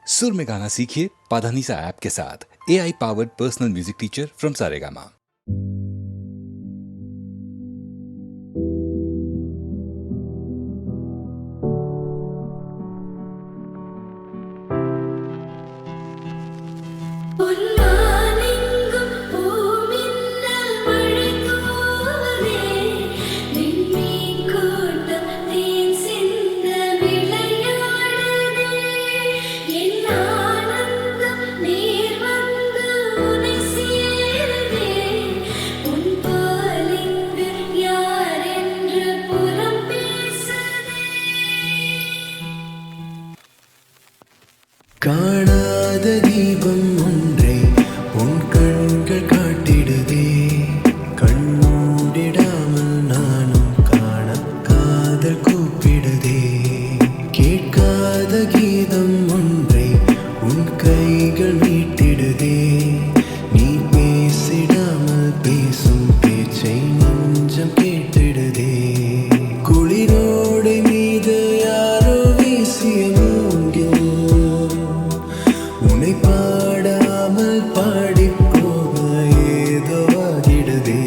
सुर में गाना सीखिए पाधानीसा ऐप के साथ। AI powered personal music teacher from Saregama. காணாத தீபம் ஒன்றை உன் கண்கள் காட்டிடுதே, கண்மூடிடாமல் நானும் காண காதல் கூப்பிடுதே. கேட்காத கீதம் ஒன்றை உன் கைகள் மீட்டிடுதே, நீ பேசிடாமல் பேசும் பேச்சை நெஞ்சம் கேட்டிடுதே. குளிரோடை மீது யாரோ வீசிய மூங்கில் உன்னை பாடாமல் பாடி போக ஏதோ ஆகிடுதே.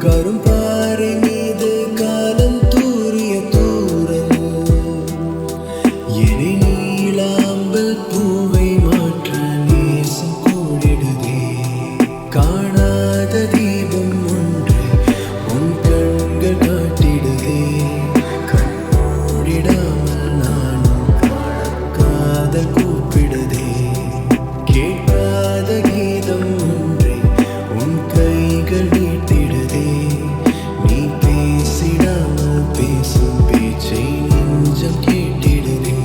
கரும்பாறை மீது காலம் தூரிய தூரல் எரி நீளாம்பல் பூவை மாற்ற நேசம் கூடிடுதே. காணாத தீபம் ஒன்று உன் கண்கள் காட்டிடுதே, கண்மூடிடாமல் நானும் காதல் கூப்பிடுதே. கேட்காத கீதம் ஒன்றை உன் கைகள் நீட்டிடுதே, நீ பேசிடாமல் பேசும் பேச்சை நெஞ்சம் கேட்டிடுதே.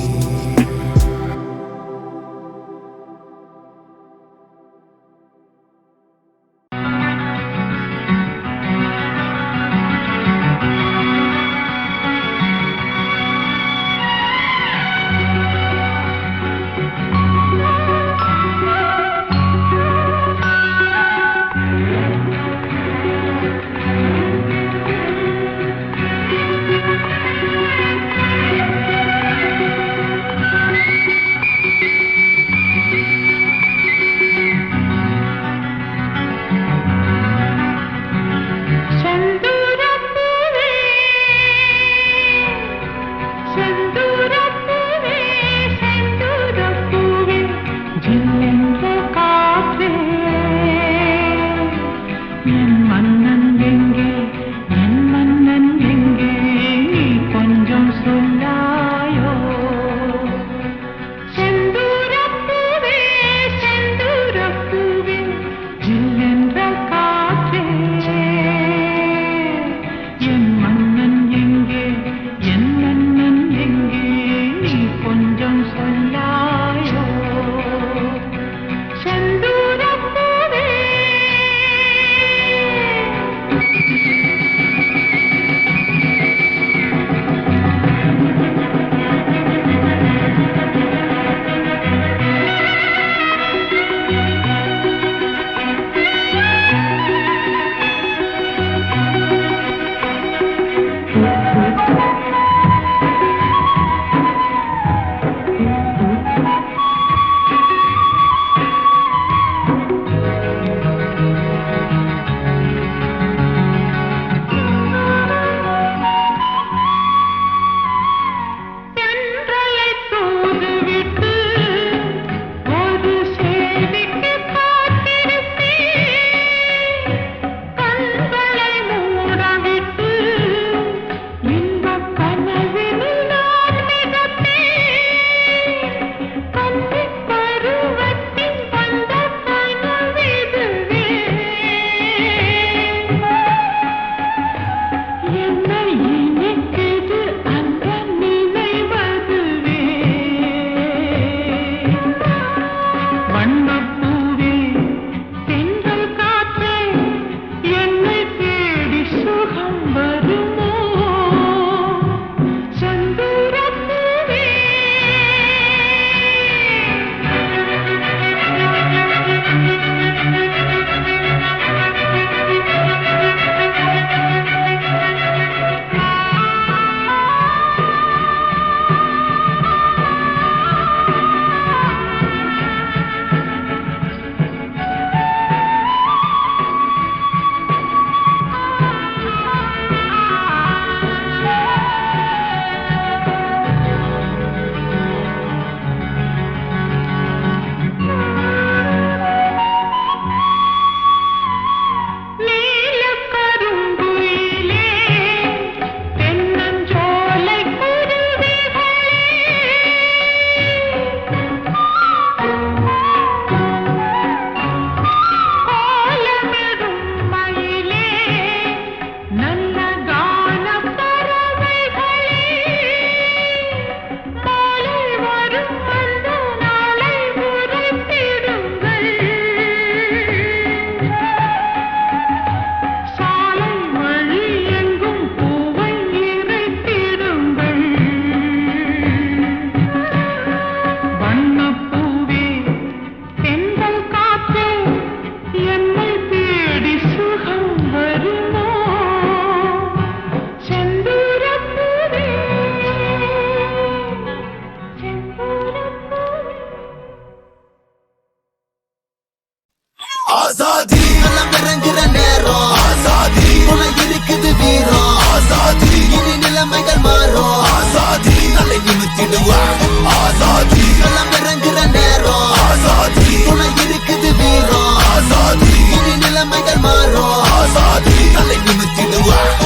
ஆசாதி இனி நிலைமைகள் மாறும் ஆசாதி தலை நிமித்திடுவான் ஆசாதி களம் இறங்குற நேரம் ஆசாதி துணை இருக்குது வீரம் ஆசாதி இனி நிலைமைகள் மாறும் ஆசாதி தலை நிமித்திடுவான்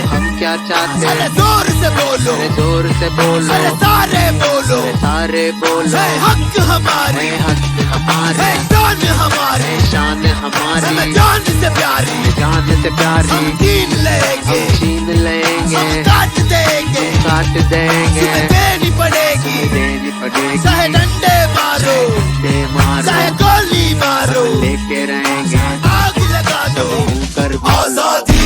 हम क्या चाहते अरे जोर से बोलो अरे सारे बोलो है हक हमारे शान हमारी जान से प्यारी हम छीन लेंगे हम काट देंगे देनी पड़ेगी चाहे डंडे मारो चाहे गोली मारो लेके रहेंगे आग लगा दो आजादी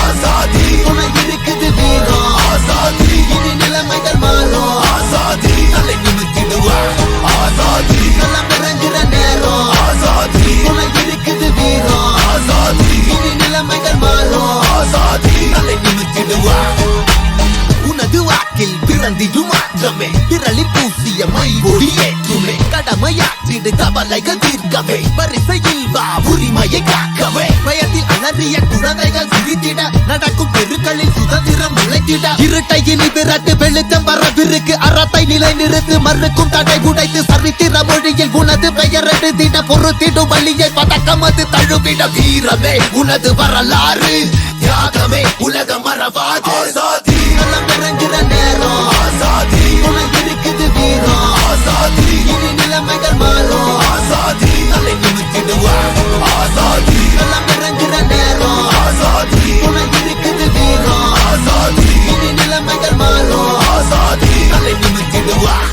ஆசாதி துணை இருக்குது வீரம் ஆசாதி இனி நிலைமைகள் மாறும் ஆசாதி தலை நிமித்திடுவான் ஆசாதி களம் இறங்குற நேரம் ஆசாதி துணை இருக்குது வீரம் ஆசாதி இனி நிலைமைகள் மாறும் ஆசாதி தலை நிமித்திடுவான் உனது வாக்கில் பிறந்திடும் மாற்றமே விரலி பூசிய மை ஒளியேற்றுமே கடமையாற்றிடு கவலைகள் தீர்க்கவே வரிசையில் வா உரிமையை காக்கவே பயத்தில் அலறிய குழந்தைகள் சிரித்திட நடக்கும் தெருக்களில் சுதந்திரம் முளைத்திட இருட்டை இனி விரட்டு வெளுத்தம் வரவிருக்கு அறத்தை நிலை நிறுத்து மறுக்கும் தடை உடைத்து சரித்திர மொழியில் உனது பெயர் எழுதிட பொறுத்திடும் வழியை பதக்கம் அது தழுவிட வீரமே உனது வரலாறு தியாகமே உலகம் மறவாது ஆசாதி களம் இறங்குற நேரம் ஆசாதி துணை இருக்குது வீரம் ஆசாதி இனி நிலைமைகள் மாறும் ஆசாதி தலை நிமித்திடுவான் ஆசாதி களம் இறங்குற நேரம் ஆசாதி துணை இருக்குது வீரம் ஆசாதி இனி நிலைமைகள் மாறும் ஆசாதி தலை நிமித்திடுவான்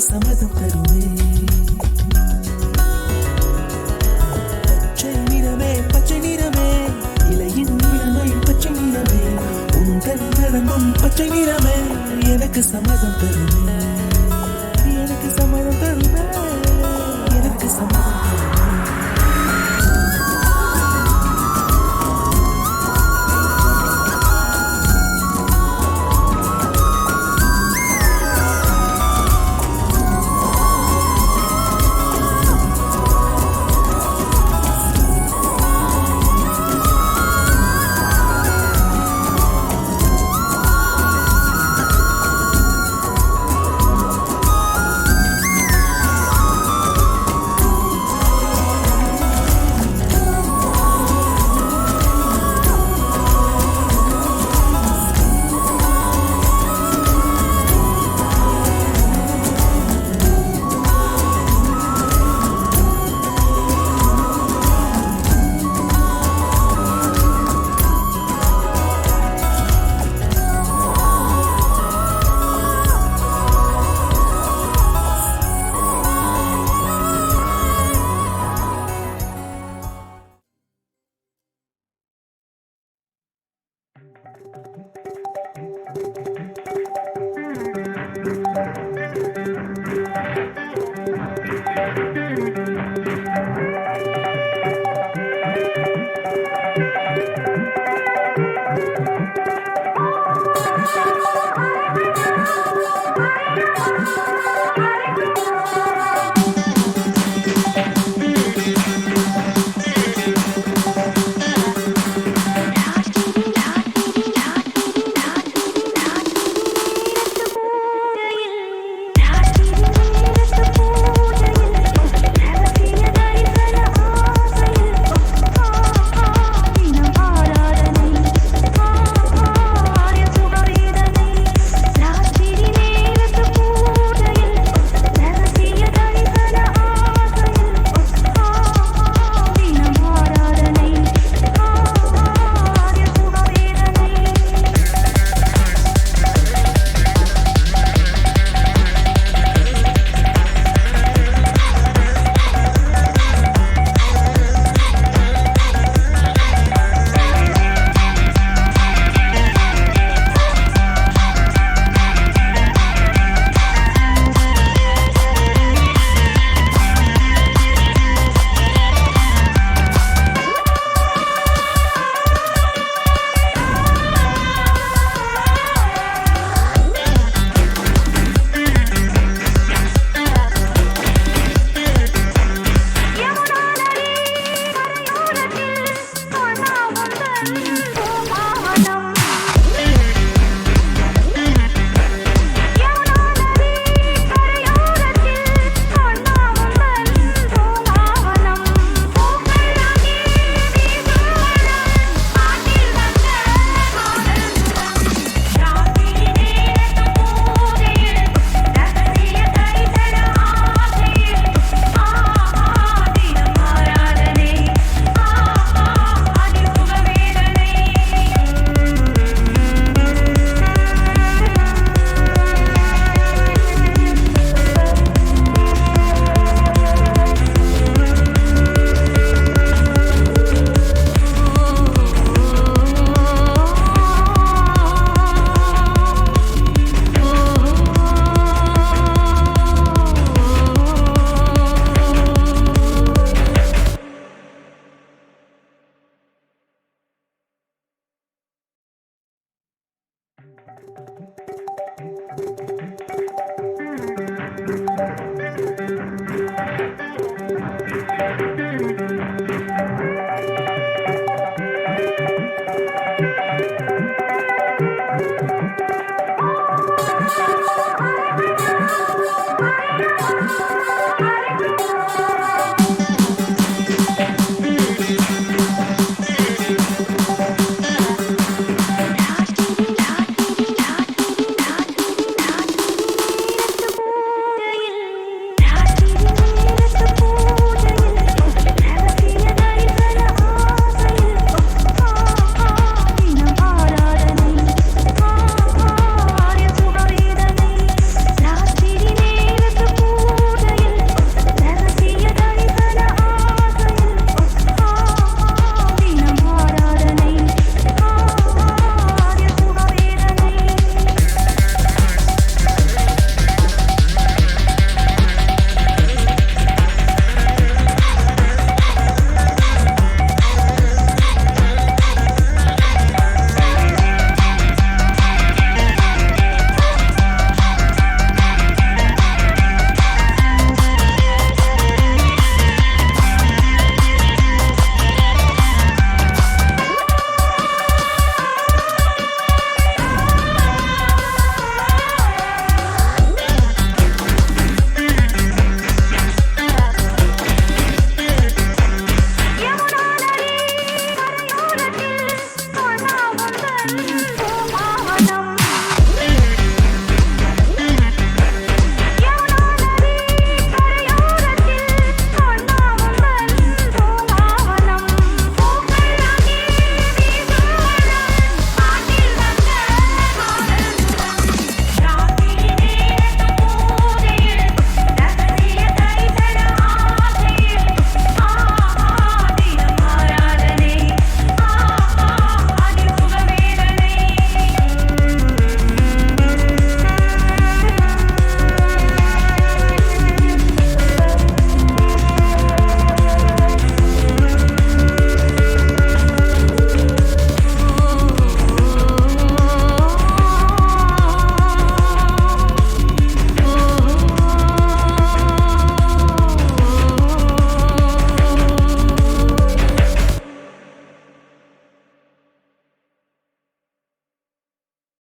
சம்மதம் தருமே பச்சை நிறமே இலையின் நிறமை பச்சை நிறமே உங்கள் நடங்கும் பச்சை நிறமே எனக்கு சம்மதம் தருமே எனக்கு சம்மதம் தருமே எனக்கு சம்மதம் தருமே